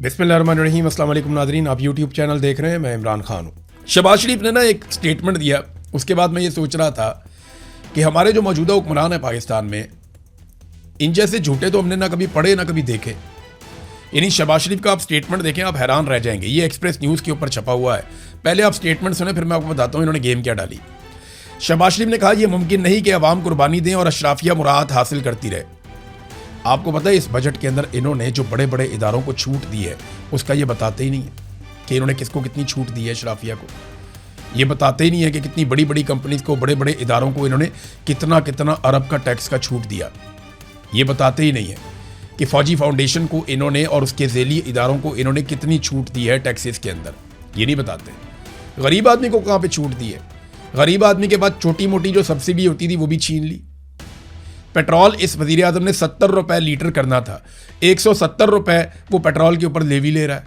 बिस्मिल्लाहिर्रहमानिर्रहीम। अस्सलाम वालेकुम नाज़रीन, आप यूट्यूब चैनल देख रहे हैं, मैं इमरान खान हूँ। शहबाज शरीफ ने ना एक स्टेटमेंट दिया, उसके बाद मैं ये सोच रहा था कि हमारे जो मौजूदा हुक्मरान हैं पाकिस्तान में, इन जैसे झूठे तो हमने ना कभी पढ़े ना कभी देखे। यानी शहबाज शरीफ का आप स्टेटमेंट देखें, आप हैरान रह जाएंगे। ये एक्सप्रेस न्यूज़ के ऊपर छपा हुआ है। पहले आप स्टेटमेंट सुने, फिर मैं आपको बताता हूँ इन्होंने गेम क्या डाली। शहबाज शरीफ ने कहा यह मुमकिन नहीं कि अवाम कुर्बानी दें और अशराफिया मुराद हासिल करती रहे। आपको पता है इस बजट के अंदर इन्होंने जो बड़े बड़े इदारों को छूट दी है, उसका ये बताते ही नहीं है कि इन्होंने किसको कितनी छूट दी है। अशराफिया को ये बताते ही नहीं है कि कितनी बड़ी बड़ी कंपनीज को, बड़े बड़े इदारों को इन्होंने कितना कितना अरब का टैक्स का छूट दिया। ये बताते ही नहीं है कि फौजी फाउंडेशन को इन्होंने और उसके ज़ेली इदारों को इन्होंने कितनी छूट दी है टैक्सेस के अंदर। ये नहीं बताते। गरीब आदमी को कहाँ पे छूट दी है। गरीब आदमी के बाद छोटी मोटी जो सब्सिडी होती थी वो भी छीन ली। पेट्रोल इस वज़ीर आज़म ने 70 रुपए लीटर करना था, 170 रुपए वो पेट्रोल के ऊपर लेवी ले रहा है।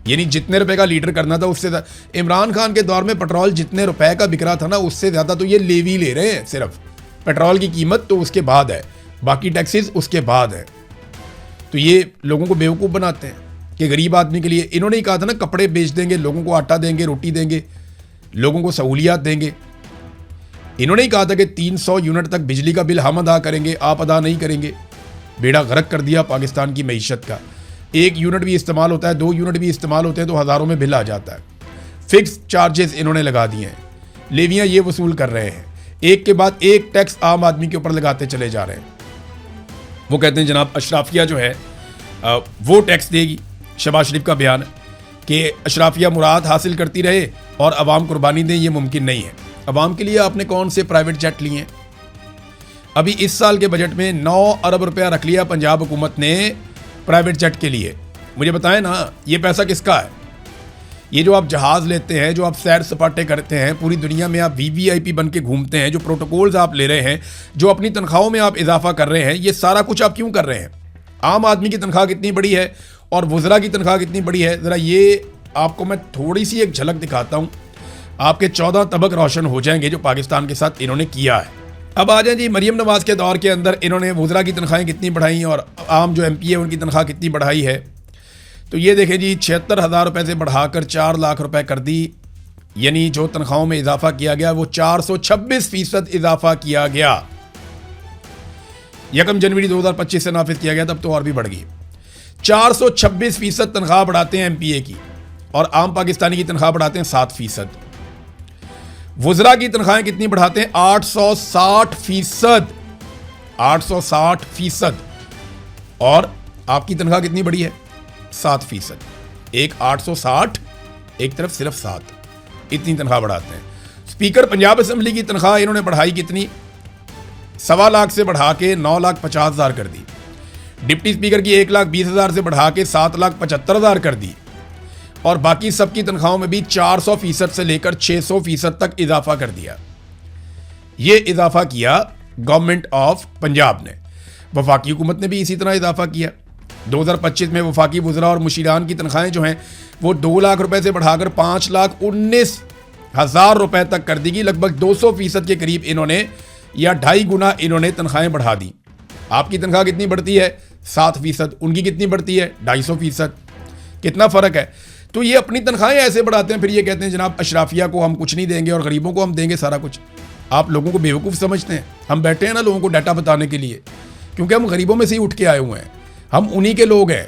यानी जितने रुपए का लीटर करना था उससे इमरान खान के दौर में पेट्रोल जितने रुपए का बिक रहा था ना, उससे ज़्यादा तो ये लेवी ले रहे हैं। सिर्फ पेट्रोल की कीमत तो उसके बाद है, बाकी टैक्सेस उसके बाद है। तो ये लोगों को बेवकूफ़ बनाते हैं कि गरीब आदमी के लिए इन्होंने ही कहा था ना, कपड़े बेच देंगे, लोगों को आटा देंगे, रोटी देंगे, लोगों को सहूलियात देंगे। इन्होंने ही कहा था कि 300 यूनिट तक बिजली का बिल हम अदा करेंगे, आप अदा नहीं करेंगे। बेड़ा गर्क कर दिया पाकिस्तान की मईशत का। 1 यूनिट भी इस्तेमाल होता है, 2 यूनिट भी इस्तेमाल होते हैं तो हज़ारों में बिल आ जाता है। फिक्स चार्जेस इन्होंने लगा दिए हैं, लेवियाँ ये वसूल कर रहे हैं, एक के बाद एक टैक्स आम आदमी के ऊपर लगाते चले जा रहे हैं। वो कहते हैं जनाब अशराफिया जो है वो टैक्स देगी। शहबाज शरीफ का बयान है कि अशराफिया मुराद हासिल करती रहे और अवाम कुर्बानी दें, ये मुमकिन नहीं है। अवाम के लिए आपने कौन से प्राइवेट जेट लिए हैं? अभी इस साल के बजट में 9 अरब रुपया रख लिया पंजाब हुकूमत ने प्राइवेट जेट के लिए। मुझे बताएं ना, ये पैसा किसका है? ये जो आप जहाज़ लेते हैं, जो आप सैर सपाटे करते हैं, पूरी दुनिया में आप VVIP बन के घूमते हैं, जो प्रोटोकॉल्स आप ले रहे हैं, जो अपनी तनख्वाहों में आप इजाफा कर रहे हैं, ये सारा कुछ आप क्यों कर रहे हैं? आम आदमी की तनख्वाह कितनी बड़ी है और वज़रा की तनख्वाह कितनी बड़ी है, ज़रा ये आपको मैं थोड़ी सी एक झलक दिखाता हूँ। आपके 14 तबक रोशन हो जाएंगे जो पाकिस्तान के साथ इन्होंने किया है। अब आ जाए जी, मरियम नवाज़ के दौर के अंदर इन्होंने वज़रा की तनख्वाहें कितनी बढ़ाई और आम जो MP है उनकी तनख्वाह कितनी बढ़ाई है। तो ये देखें जी, 76,000 रुपये से बढ़ाकर 4 लाख रुपए कर दी। यानी जो तनख्वाहों में इजाफा किया गया वो 426% इजाफा किया गया। 1 जनवरी 2025 से नाफिज किया गया, तब तो और भी बढ़ गई। 426% तनख्वाह बढ़ाते हैं MPA की और आम पाकिस्तानी की तनख्वाह बढ़ाते हैं 7%। वज़रा की तनख्वाहें कितनी बढ़ाते हैं? 860%। 860%। और आपकी तनख्वाह कितनी बढ़ी है? 7%। एक 860, एक तरफ सिर्फ 7, इतनी तनख्वाह बढ़ाते हैं। स्पीकर पंजाब असेंबली की तनख्वाह इन्होंने बढ़ाई कितनी? 1.25 लाख से बढ़ा के 9,50,000 कर दी। डिप्टी स्पीकर की 1,20,000 से बढ़ा के 7,75,000 कर दी। और बाकी सबकी तनख्वाहों में भी 400% से लेकर 600% तक इजाफा कर दिया। ये इजाफा किया गवर्नमेंट ऑफ पंजाब ने। वफाकी हुकूमत ने भी इसी तरह इजाफा किया। 2025 में वफाकी वज़रा और मुशीरान की तनख्वाहें जो हैं वो 2 लाख रुपए से बढ़ाकर 5,19,000 रुपए तक कर दी गई। लगभग 200% के करीब इन्होंने, या 2.5 गुना इन्होंने तनख्वाहें बढ़ा दी। आपकी तनख्वाह कितनी बढ़ती है? 7%। उनकी कितनी बढ़ती है? 250%। कितना फ़र्क है? तो ये अपनी तनख्वाहें ऐसे बढ़ाते हैं, फिर ये कहते हैं जनाब अशराफिया को हम कुछ नहीं देंगे और गरीबों को हम देंगे सारा कुछ। आप लोगों को बेवकूफ़ समझते हैं। हम बैठे हैं ना लोगों को डाटा बताने के लिए, क्योंकि हम गरीबों में से ही उठ के आए हुए हैं। हम उन्हीं के लोग हैं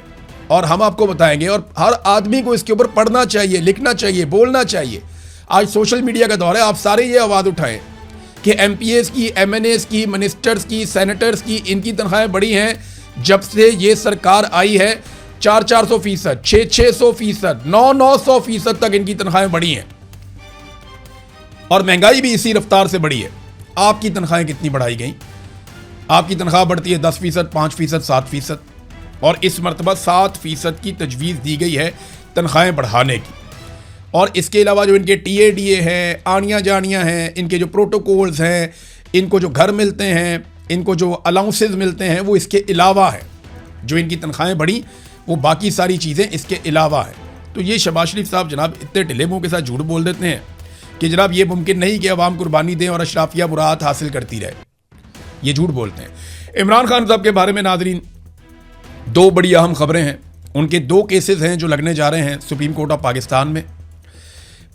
और हम आपको बताएंगे। और हर आदमी को इसके ऊपर पढ़ना चाहिए, लिखना चाहिए, बोलना चाहिए। आज सोशल मीडिया का दौर है, आप सारे ये आवाज़ उठाएं कि MPAs की, MNAs की, मिनिस्टर्स की, सेनेटर्स की, इनकी तनख्वाहें बढ़ी हैं जब से ये सरकार आई है। 400-400%, 600-600%, 900-900% तक इनकी तनख्वाहें बढ़ी हैं। और महंगाई भी इसी रफ्तार से बढ़ी है। आपकी तनख्वाहें कितनी बढ़ाई गई? आपकी तनख्वाह बढ़ती है 10%, 5%, 7%। और इस मरतबा 7% की तजवीज़ दी गई है तनख्वाहें बढ़ाने की। और इसके अलावा जो इनके TADA हैं, आनियाँ जानियाँ हैं, इनके जो प्रोटोकॉल्स हैं, इनको जो घर मिलते हैं, इनको जो अलाउंसेस मिलते हैं, वो इसके अलावा है। जो इनकी तनख्वाहें बढ़ी वो बाकी सारी चीज़ें इसके अलावा है। तो ये शहबाज शरीफ साहब जनाब इतने ढिले मुँह के साथ झूठ बोल देते हैं कि जनाब ये मुमकिन नहीं कि अवाम कुर्बानी दें और अशराफिया मुराद हासिल करती रहे। ये झूठ बोलते हैं। इमरान खान साहब के बारे में नाजरीन 2 बड़ी अहम खबरें हैं, उनके 2 केसेस हैं जो लगने जा रहे हैं सुप्रीम कोर्ट ऑफ पाकिस्तान में।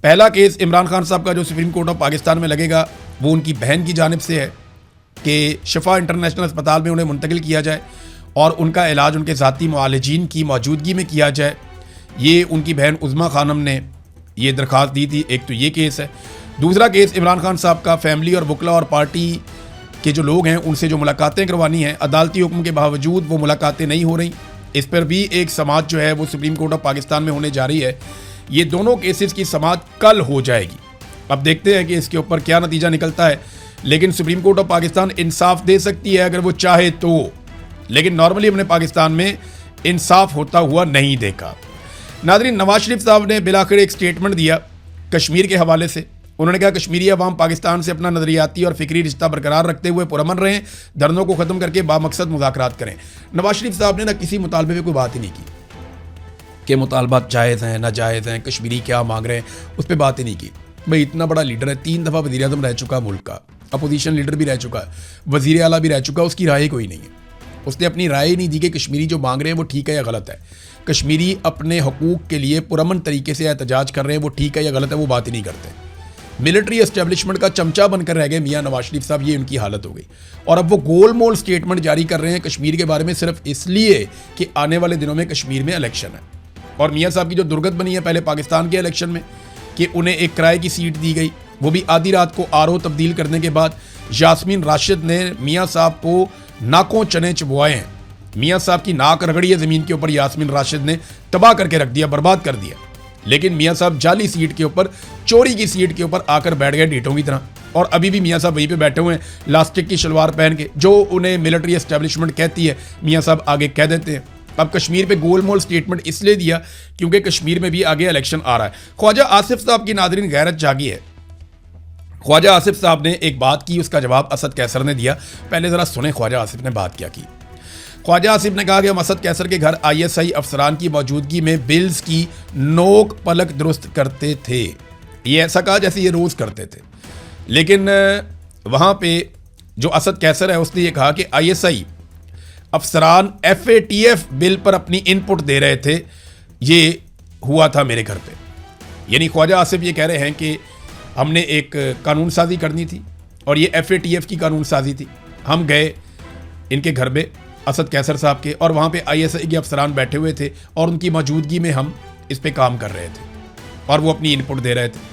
पहला केस इमरान खान साहब का जो सुप्रीम कोर्ट ऑफ पाकिस्तान में लगेगा वो उनकी बहन की जानिब से है कि शिफा इंटरनेशनल अस्पताल में उन्हें मुंतकिल किया जाए और उनका इलाज उनके ज़ाती मुआलिजीन की मौजूदगी में किया जाए। ये उनकी बहन उज़मा खानम ने ये दरख्वास्त दी थी। एक तो ये केस है। दूसरा केस इमरान खान साहब का फैमिली और वकला और पार्टी के जो लोग हैं उनसे जो मुलाकातें करवानी हैं, अदालती हुक्म के बावजूद वो मुलाकातें नहीं हो रही। इस पर भी एक समाअत जो है वो सुप्रीम कोर्ट ऑफ पाकिस्तान में होने जा रही है। ये दोनों केसेस की समाअत कल हो जाएगी। अब देखते हैं कि इसके ऊपर क्या नतीजा निकलता है। लेकिन सुप्रीम कोर्ट ऑफ पाकिस्तान इंसाफ दे सकती है अगर वो चाहे तो, लेकिन नॉर्मली हमने पाकिस्तान में इंसाफ होता हुआ नहीं देखा। नाज़रीन, नवाज शरीफ साहब ने बिलाखिर एक स्टेटमेंट दिया कश्मीर के हवाले से। उन्होंने कहा कश्मीरी अवाम पाकिस्तान से अपना नज़रियाती और फिक्री रिश्ता बरकरार रखते हुए पुरअमन रहें, धरनों को ख़त्म करके बामकसद मुज़ाकरात करें। नवाज शरीफ साहब ने ना किसी मुतालबे पे कोई बात ही नहीं की कि मुतालबात जायज़ हैं नाजायज़ हैं, कश्मीरी क्या मांग रहे हैं, उस पर बात ही नहीं की। भाई इतना बड़ा लीडर है, 3 दफ़ा वज़ीर आज़म रह चुका मुल्क का, अपोजिशन लीडर भी रह चुका है, वज़ीर आला भी रह चुका है, उसकी राय कोई नहीं है। उसने अपनी राय ही नहीं दी कि कश्मीरी जो मांग रहे हैं वो ठीक है या गलत है। कश्मीरी अपने हकूक़ के लिए पुरअमन तरीके से एहतजाज कर रहे हैं, वो ठीक है या गलत है वो बात ही नहीं करते। मिलिट्री एस्टेब्लिशमेंट का चमचा बनकर रह गए मियाँ नवाज शरीफ साहब, ये उनकी हालत हो गई। और अब वो गोल मोल स्टेटमेंट जारी कर रहे हैं कश्मीर के बारे में सिर्फ इसलिए कि आने वाले दिनों में कश्मीर में इलेक्शन है। और मियाँ साहब की जो दुर्गत बनी है पहले पाकिस्तान के इलेक्शन में कि उन्हें एक किराए की सीट दी गई, वो भी आधी रात को आरओ तब्दील करने के बाद यास्मीन राशिद ने मियाँ साहब को नाकों चने चबवाए हैं। मियाँ साहब की नाक रगड़ी है ज़मीन के ऊपर, यास्मीन राशिद ने तबाह करके रख दिया, बर्बाद कर दिया। लेकिन मियाँ साहब जाली सीट के ऊपर, चोरी की सीट के ऊपर आकर बैठ गए ढीठों की तरह। और अभी भी मियाँ साहब वहीं पे बैठे हुए हैं लास्टिक की शलवार पहन के। जो उन्हें मिलिट्री एस्टेब्लिशमेंट कहती है मियाँ साहब आगे कह देते हैं। अब कश्मीर पे गोल मोल स्टेटमेंट इसलिए दिया क्योंकि कश्मीर में भी आगे इलेक्शन आ रहा है। ख्वाजा आसिफ साहब की नाज़रीन गैरत जागी है। ख्वाजा आसिफ साहब ने एक बात की, उसका जवाब असद कैसर ने दिया। पहले ज़रा सुने ख्वाजा आसिफ ने बात क्या की। ख्वाजा आसिफ ने कहा कि हम असद कैसर के घर ISI अफसरान की मौजूदगी में बिल्स की नोक पलक दुरुस्त करते थे। ये ऐसा कहा जैसे ये रोज़ करते थे। लेकिन वहाँ पे जो असद कैसर है उसने ये कहा कि ISI अफसरान FATF बिल पर अपनी इनपुट दे रहे थे, ये हुआ था मेरे घर पे। यानी ख्वाजा आसिफ ये कह रहे हैं कि हमने एक कानून साजी करनी थी और ये FATF की कानून साजी थी। हम गए इनके घर में असद कैसर साहब के, और वहाँ पे ISI के अफसरान बैठे हुए थे और उनकी मौजूदगी में हम इस पे काम कर रहे थे और वो अपनी इनपुट दे रहे थे।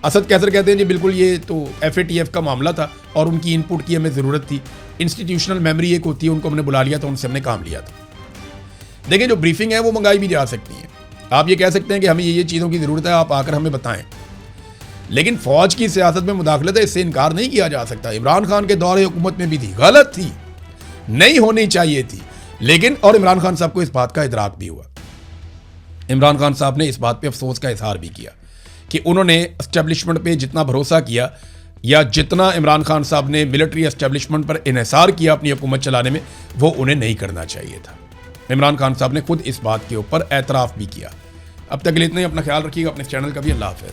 असद कैसर कहते हैं जी बिल्कुल ये तो FATF का मामला था और उनकी इनपुट की हमें ज़रूरत थी। इंस्टीट्यूशनल मेमोरी एक होती है, उनको हमने बुला लिया था, उनसे हमने काम लिया था। देखिए जो ब्रीफिंग है वो मंगाई भी जा सकती है। आप ये कह सकते हैं कि हमें ये चीज़ों की ज़रूरत है, आप आकर हमें बताएं। लेकिन फ़ौज की सियासत में मुदाखलत है, इससे इनकार नहीं किया जा सकता। इमरान खान के दौरे हुकूमत में भी थी, गलत थी, नहीं होनी चाहिए थी। लेकिन और इमरान खान साहब को इस बात का इदराक भी हुआ। इमरान खान साहब ने इस बात पे अफसोस का इजहार भी किया कि उन्होंने एस्टेब्लिशमेंट पे जितना भरोसा किया या जितना इमरान खान साहब ने मिलिट्री एस्टेब्लिशमेंट पर इन्हिसार किया अपनी हुकूमत चलाने में, वो उन्हें नहीं करना चाहिए था। इमरान खान साहब ने खुद इस बात के ऊपर एतराफ़ भी किया। अब तक के लिए इतना ही। अपना ख्याल रखिएगा, अपने चैनल का भी। अल्लाह हाफ़िज़।